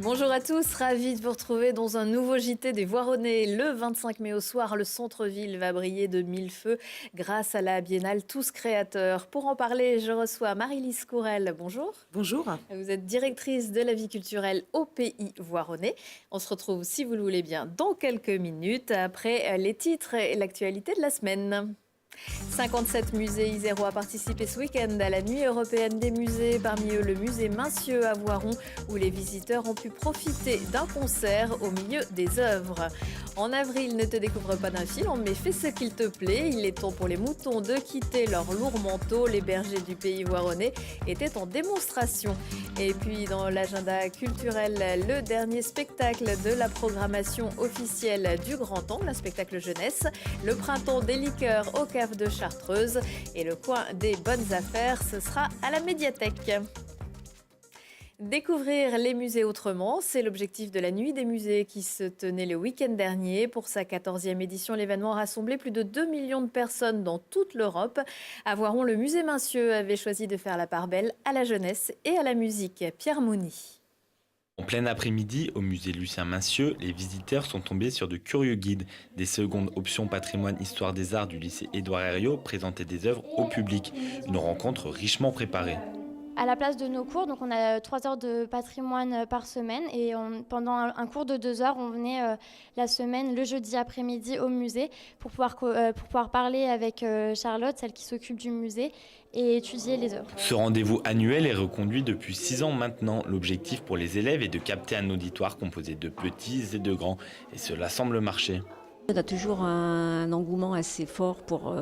Bonjour à tous, ravi de vous retrouver dans un nouveau JT des Voironnais. Le 25 mai au soir, le centre-ville va briller de mille feux grâce à la biennale Tous Créateurs. Pour en parler, je reçois Marie-Lise Courel. Bonjour. Bonjour. Vous êtes directrice de la vie culturelle au Pays Voironnais. On se retrouve, si vous le voulez bien, dans quelques minutes après les titres et l'actualité de la semaine. 57 musées isérois participé ce week-end à la Nuit européenne des musées. Parmi eux, le musée Mincieux à Voiron, où les visiteurs ont pu profiter d'un concert au milieu des œuvres. En avril, ne te découvre pas d'un film, mais fais ce qu'il te plaît. Il est temps pour les moutons de quitter leur lourd manteau. Les bergers du Pays Voironnais étaient en démonstration. Et puis, dans l'agenda culturel, le dernier spectacle de la programmation officielle du Grand Angle, un spectacle jeunesse. Le printemps des liqueurs au Cave de Chartreuse et le coin des bonnes affaires, ce sera à la médiathèque. Découvrir les musées autrement, c'est l'objectif de la Nuit des musées qui se tenait le week-end dernier. Pour sa 14e édition, l'événement a rassemblé plus de 2 millions de personnes dans toute l'Europe. À Voiron, le musée Mincieux avait choisi de faire la part belle à la jeunesse et à la musique. Pierre Mouny. En plein après-midi, au musée Lucien Mincieux, les visiteurs sont tombés sur de curieux guides. Des secondes options patrimoine histoire des arts du lycée Édouard Herriot présentaient des œuvres au public. Une rencontre richement préparée. À la place de nos cours, donc on a 3 heures de patrimoine par semaine et pendant un cours de 2 heures, on venait la semaine, le jeudi après-midi au musée pour pouvoir parler avec Charlotte, celle qui s'occupe du musée, et étudier les œuvres. Ce rendez-vous annuel est reconduit depuis 6 ans maintenant. L'objectif pour les élèves est de capter un auditoire composé de petits et de grands. Et cela semble marcher. On a toujours un engouement assez fort pour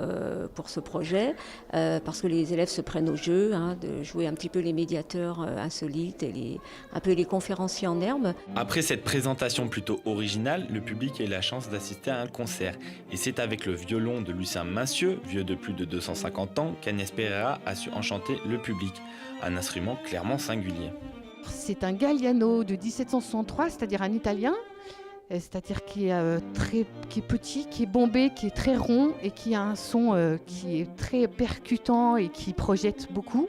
ce projet, parce que les élèves se prennent au jeu, de jouer un petit peu les médiateurs insolites et un peu les conférenciers en herbe. Après cette présentation plutôt originale, le public a eu la chance d'assister à un concert. Et c'est avec le violon de Lucien Mincieux, vieux de plus de 250 ans, qu'Agnès Pereira a su enchanter le public. Un instrument clairement singulier. C'est un Galliano de 1763, c'est-à-dire un italien. C'est-à-dire qui est petit, qui est bombé, qui est très rond et qui a un son qui est très percutant et qui projette beaucoup.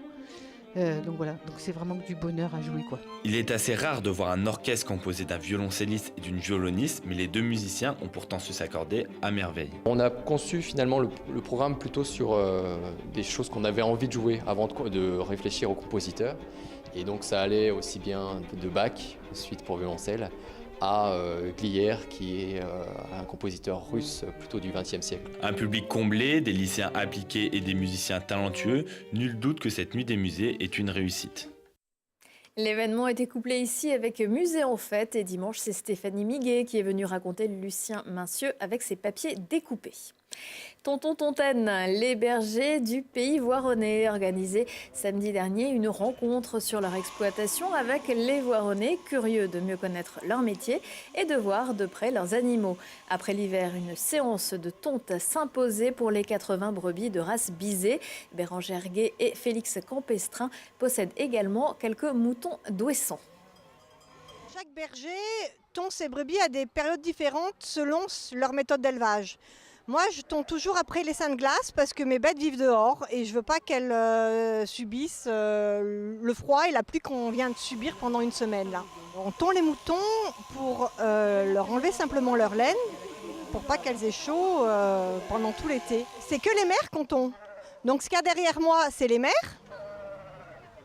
Donc voilà, donc c'est vraiment du bonheur à jouer, quoi. Il est assez rare de voir un orchestre composé d'un violoncelliste et d'une violoniste, mais les deux musiciens ont pourtant su s'accorder à merveille. On a conçu finalement le programme plutôt sur des choses qu'on avait envie de jouer avant de réfléchir au compositeur. Et donc ça allait aussi bien de Bach, suite pour violoncelle, à Glier, qui est un compositeur russe plutôt du XXe siècle. Un public comblé, des lycéens appliqués et des musiciens talentueux, nul doute que cette nuit des musées est une réussite. L'événement a été couplé ici avec Musée en fête et dimanche, c'est Stéphanie Miguet qui est venue raconter Lucien Mincieux avec ses papiers découpés. Tonton Tontaine, les bergers du Pays Voironnais, organisé samedi dernier une rencontre sur leur exploitation avec les Voironnais, curieux de mieux connaître leur métier et de voir de près leurs animaux. Après l'hiver, une séance de tonte s'imposait pour les 80 brebis de race Bizet. Bérangère Guay et Félix Campestrin possèdent également quelques moutons d'Ouessant. Chaque berger tond ses brebis à des périodes différentes selon leur méthode d'élevage. Moi, je tonds toujours après les seins de glace parce que mes bêtes vivent dehors et je veux pas qu'elles subissent le froid et la pluie qu'on vient de subir pendant une semaine. Là. On tond les moutons pour leur enlever simplement leur laine pour pas qu'elles aient chaud pendant tout l'été. C'est que les mères qu'on tond. Donc ce qu'il y a derrière moi, c'est les mères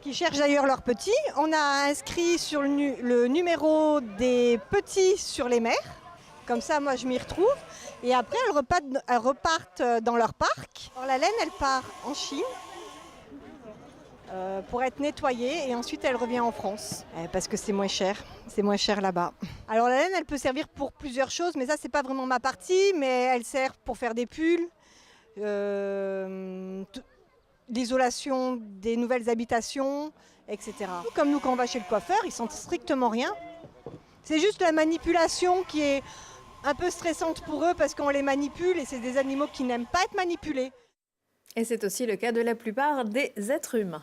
qui cherchent d'ailleurs leurs petits. On a inscrit sur le numéro des petits sur les mères. Comme ça, moi, je m'y retrouve. Et après, elles repartent dans leur parc. Alors, la laine, elle part en Chine pour être nettoyée et ensuite elle revient en France parce que c'est moins cher là-bas. Alors la laine, elle peut servir pour plusieurs choses, mais ça, c'est pas vraiment ma partie, mais elle sert pour faire des pulls, l'isolation des nouvelles habitations, etc. Comme nous, quand on va chez le coiffeur, ils sentent strictement rien. C'est juste la manipulation qui est un peu stressante pour eux parce qu'on les manipule et c'est des animaux qui n'aiment pas être manipulés. Et c'est aussi le cas de la plupart des êtres humains.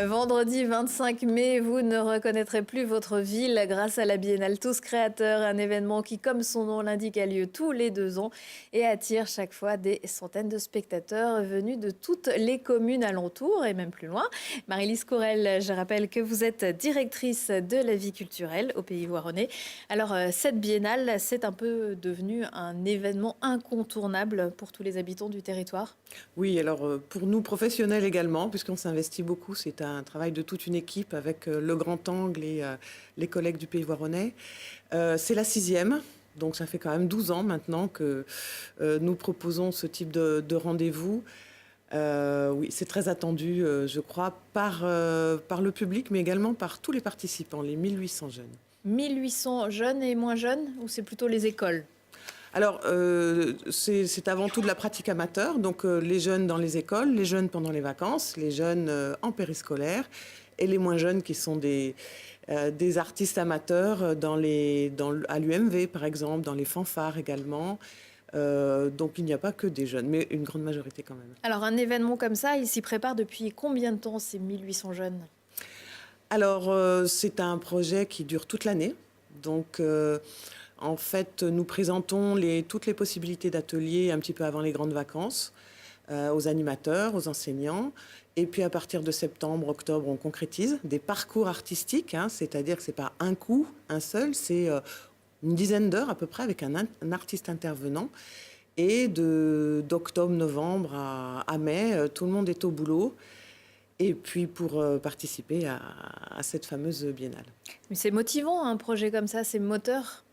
Vendredi 25 mai, vous ne reconnaîtrez plus votre ville grâce à la Biennale Tous Créateurs, un événement qui, comme son nom l'indique, a lieu tous les 2 ans et attire chaque fois des centaines de spectateurs venus de toutes les communes alentours et même plus loin. Marie-Lise Courel, je rappelle que vous êtes directrice de la vie culturelle au Pays Voironnais. Alors, cette biennale, c'est un peu devenu un événement incontournable pour tous les habitants du territoire. Oui, alors pour nous professionnels également, puisqu'on s'investit beaucoup, c'est un travail de toute une équipe avec le Grand Angle et les collègues du Pays Voironnais. C'est la 6e, donc ça fait quand même 12 ans maintenant que nous proposons ce type de rendez-vous. Oui, c'est très attendu, je crois, par le public, mais également par tous les participants, les 1800 jeunes. 1800 jeunes et moins jeunes, ou c'est plutôt les écoles? Alors, c'est avant tout de la pratique amateur, donc les jeunes dans les écoles, les jeunes pendant les vacances, les jeunes en périscolaire et les moins jeunes qui sont des artistes amateurs à l'UMV par exemple, dans les fanfares également. Donc il n'y a pas que des jeunes, mais une grande majorité quand même. Alors un événement comme ça, il s'y prépare depuis combien de temps ces 1800 jeunes? Alors c'est un projet qui dure toute l'année, donc... En fait, nous présentons toutes les possibilités d'ateliers un petit peu avant les grandes vacances aux animateurs, aux enseignants. Et puis à partir de septembre, octobre, on concrétise des parcours artistiques, hein, c'est-à-dire que ce n'est pas un coup, un seul, c'est une dizaine d'heures à peu près avec un artiste intervenant. Et d'octobre, novembre à mai, tout le monde est au boulot. Et puis pour participer à cette fameuse biennale. Mais c'est motivant un projet comme ça, c'est moteur.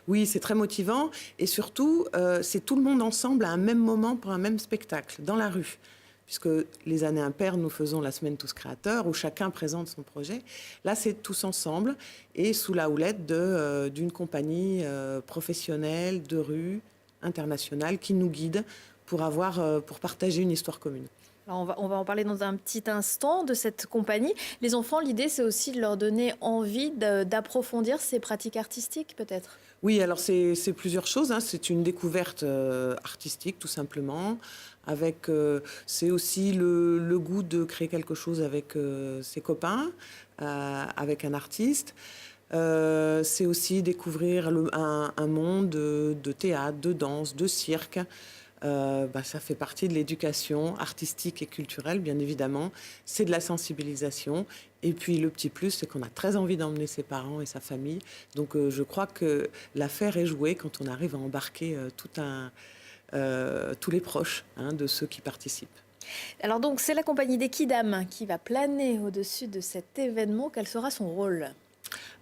Oui, c'est très motivant et surtout, c'est tout le monde ensemble à un même moment pour un même spectacle, dans la rue. Puisque les années impaires, nous faisons la semaine Tous Créateurs où chacun présente son projet. Là, c'est tous ensemble et sous la houlette d'une compagnie professionnelle, de rue, internationale, qui nous guide pour partager une histoire commune. Alors on va en parler dans un petit instant de cette compagnie. Les enfants, l'idée, c'est aussi de leur donner envie d'approfondir ces pratiques artistiques, peut-être? Oui, alors c'est plusieurs choses, hein. C'est une découverte artistique, tout simplement. C'est aussi le goût de créer quelque chose avec ses copains, avec un artiste. C'est aussi découvrir un monde de théâtre, de danse, de cirque. Ça fait partie de l'éducation artistique et culturelle, bien évidemment. C'est de la sensibilisation. Et puis le petit plus, c'est qu'on a très envie d'emmener ses parents et sa famille. Donc je crois que l'affaire est jouée quand on arrive à embarquer tous les proches, hein, de ceux qui participent. Alors donc, c'est la compagnie des Kidam qui va planer au-dessus de cet événement. Quel sera son rôle ?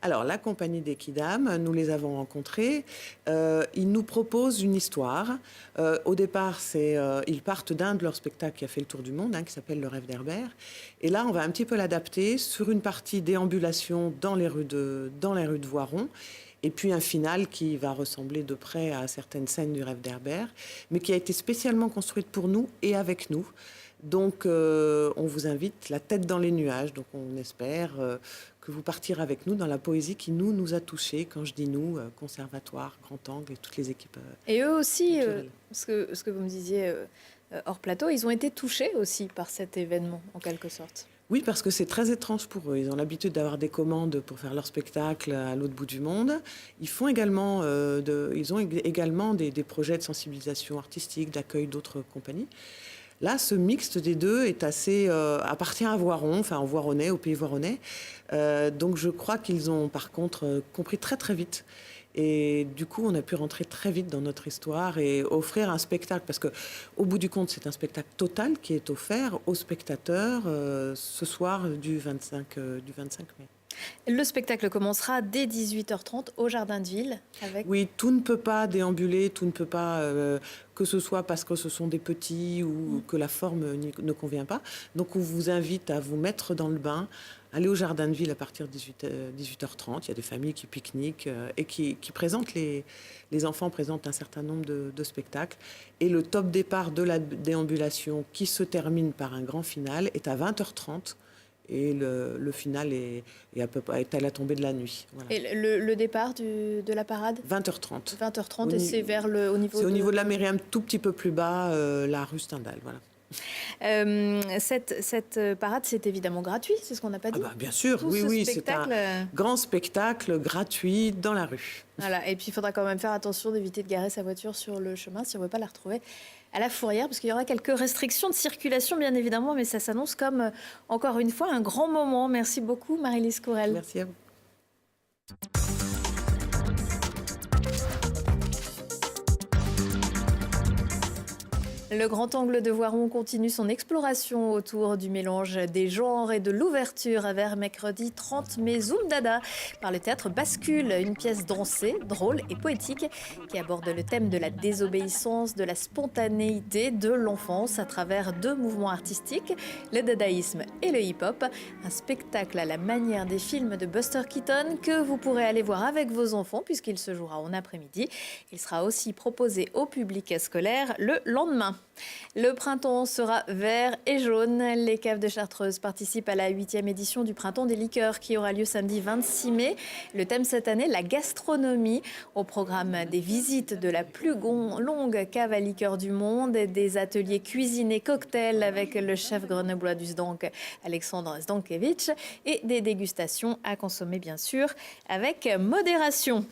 Alors, la compagnie des Kidam, nous les avons rencontrés. Ils nous proposent une histoire. Au départ, ils partent d'un de leurs spectacles qui a fait le tour du monde, hein, qui s'appelle Le Rêve d'Herbert. Et là, on va un petit peu l'adapter sur une partie déambulation dans les rues de Voiron. Et puis un final qui va ressembler de près à certaines scènes du Rêve d'Herbert, mais qui a été spécialement construite pour nous et avec nous. Donc, on vous invite la tête dans les nuages. Donc, on espère que vous partirez avec nous dans la poésie qui nous a touchés. Quand je dis nous, Conservatoire, Grand Angle et toutes les équipes. Et eux aussi, ce que vous me disiez hors plateau, ils ont été touchés aussi par cet événement, en quelque sorte. Oui, parce que c'est très étrange pour eux. Ils ont l'habitude d'avoir des commandes pour faire leur spectacle à l'autre bout du monde. Ils ont également des projets de sensibilisation artistique, d'accueil d'autres compagnies. Là, ce mixte des deux appartient à Voiron, enfin au Voironnais, au Pays Voironnais. Donc je crois qu'ils ont par contre compris très très vite. Et du coup, on a pu rentrer très vite dans notre histoire et offrir un spectacle. Parce qu'au bout du compte, c'est un spectacle total qui est offert aux spectateurs ce soir du 25 mai. Le spectacle commencera dès 18h30 au Jardin de Ville. Oui, tout ne peut pas déambuler, tout ne peut pas, que ce soit parce que ce sont des petits ou que la forme ne convient pas. Donc on vous invite à vous mettre dans le bain, aller au Jardin de Ville à partir de 18h30. Il y a des familles qui pique-niquent et qui présentent, les enfants présentent un certain nombre de spectacles. Et le top départ de la déambulation qui se termine par un grand final est à 20h30. Et le final est à la tombée de la nuit. Voilà. Et le départ de la parade ? 20h30. 20h30 et c'est au niveau de la mairie, un tout petit peu plus bas, la rue Stendhal. Voilà. Cette parade, c'est évidemment gratuit, c'est ce qu'on n'a pas dit. Bien sûr, Tout oui, ce oui, c'est spectacle, un grand spectacle gratuit dans la rue. Voilà. Et puis il faudra quand même faire attention d'éviter de garer sa voiture sur le chemin si on ne veut pas la retrouver à la Fourrière, parce qu'il y aura quelques restrictions de circulation, bien évidemment, mais ça s'annonce comme, encore une fois, un grand moment. Merci beaucoup, Marie-Lise Courel. Merci à vous. Le Grand Angle de Voiron continue son exploration autour du mélange des genres et de l'ouverture vers mercredi 30 mai. Zoom Dada par le théâtre Bascule, une pièce dansée, drôle et poétique qui aborde le thème de la désobéissance, de la spontanéité de l'enfance à travers 2 mouvements artistiques, le dadaïsme et le hip-hop. Un spectacle à la manière des films de Buster Keaton que vous pourrez aller voir avec vos enfants puisqu'il se jouera en après-midi. Il sera aussi proposé au public scolaire le lendemain. Le printemps sera vert et jaune. Les caves de Chartreuse participent à la 8e édition du Printemps des liqueurs qui aura lieu samedi 26 mai. Le thème cette année, la gastronomie. Au programme des visites de la plus longue cave à liqueurs du monde, des ateliers cuisine et cocktails avec le chef grenoblois du Zdank, Alexandre Zdankevich, et des dégustations à consommer bien sûr avec modération.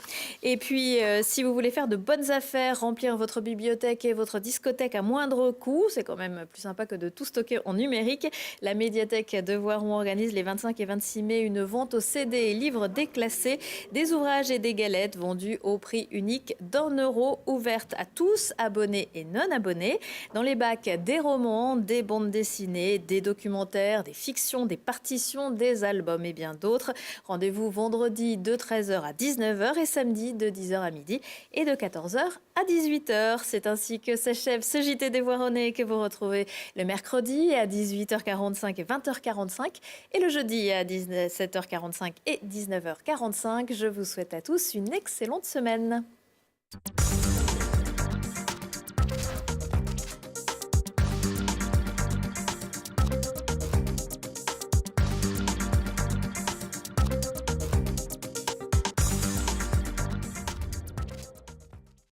Et puis, si vous voulez faire de bonnes affaires, remplir votre bibliothèque et votre discothèque à moindre coût, c'est quand même plus sympa que de tout stocker en numérique. La médiathèque de Voiron organise les 25 et 26 mai une vente aux CD et livres déclassés, des ouvrages et des galettes vendus au prix unique d'1 €, ouverte à tous, abonnés et non abonnés. Dans les bacs, des romans, des bandes dessinées, des documentaires, des fictions, des partitions, des albums et bien d'autres. Rendez-vous vendredi de 13h à 19h et samedi de 10h à midi et de 14h à 18h. C'est ainsi que s'achève ce JT des Voironnais que vous retrouvez le mercredi à 18h45 et 20h45 et le jeudi à 17h45 et 19h45. Je vous souhaite à tous une excellente semaine.